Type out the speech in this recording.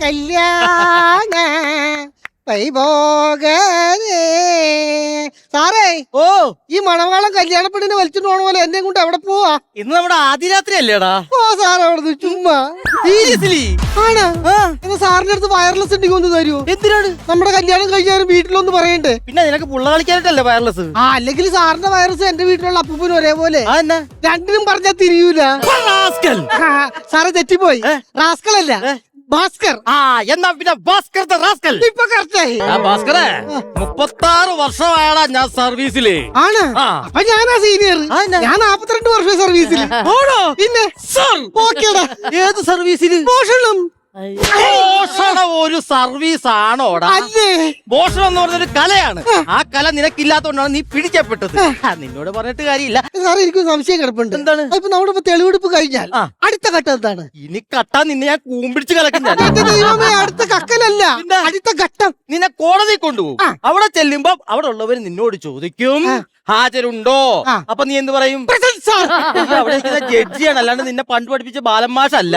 കല്യാണ വൈഭോഗരേ. സാറേ, ഓ ഈ മണവാളം കല്യാണ പെണ്ണിനെ വലിച്ചിട്ട് പോണ പോലെ എന്നെ കൊണ്ട് എവിടെ പോവാ? ഇന്ന് നമ്മുടെ ആദ്യ രാത്രി അല്ലേടാ? ഓ സാർ അവിടുന്ന് ചുമ്മാ. സീരിയസ്ലി? ആണ്. എന്നാ സാറിന്റെ അടുത്ത് വയർലെസ് ഉണ്ടെങ്കിൽ ഒന്ന് തരുമോ? എന്തിനാണ്? നമ്മുടെ കല്യാണം കഴിഞ്ഞാലും വീട്ടിലൊന്ന് പറയണ്ടേ? പിന്നെ നിനക്ക് പുള്ള കളിക്കാനായിട്ടല്ലേ വയർലെസ്? അല്ലെങ്കിൽ സാറിന്റെ വയർലെസ് എന്റെ വീട്ടിലുള്ള അപ്പൂപ്പനും ഒരേപോലെ. അതെന്നാ? രണ്ടിനും പറഞ്ഞാ തിരിയൂല. സാറ് തെറ്റിപ്പോയി. റാസ്കൽ അല്ല, ഭാസ്കർ. എന്നാ പിന്നെ ഭാസ്കർ റാസ്കൽ. ഇപ്പൊ കറക്റ്റായി. ഭാസ്കറെ, 36 വർഷമായടാ ഞാൻ സർവീസില്. ആണ്. അപ്പൊ ഞാനാ സീനിയർ. ഞാൻ 42 വർഷം സർവീസിൽ. പിന്നെ ഓക്കേടാ. ഏത് സർവീസില്? മോഷണം. മോഷണം ഒരു സർവീസ് ആണോടാ? അല്ലേ? മോഷണം എന്ന് പറഞ്ഞൊരു കലയാണ്. ആ കല നിനക്കില്ലാത്തോണ്ടാണ് നീ പിടിക്കപ്പെട്ടത്. നിന്നോട് പറഞ്ഞിട്ട് കാര്യമില്ല. സാറേ, എനിക്ക് സംശയം കിടപ്പുണ്ട്. എന്താണ്? ഇപ്പൊ നമ്മുടെ തെളിവെടുപ്പ് കഴിഞ്ഞാൽ അടുത്ത ഘട്ടം എന്താണ്? ഇനി കട്ടാൻ നിന്നെ ഞാൻ കൂമ്പിടിച്ച് കലക്കുന്ന. ദൈവമേ, അടുത്ത കക്കലല്ല, അടുത്ത ഘട്ടം. നിന്നെ കോടതി കൊണ്ടുപോകും. അവിടെ ചെല്ലുമ്പോ അവിടെ ഉള്ളവര് നിന്നോട് ചോദിക്കും ഹാജരുണ്ടോ? അപ്പൊ നീ എന്ത് പറയും? അവിടെ ജഡ്ജിയാണ്, അല്ലാണ്ട് നിന്നെ പണ്ട് പഠിപ്പിച്ച ബാലന്മാഷല്ല.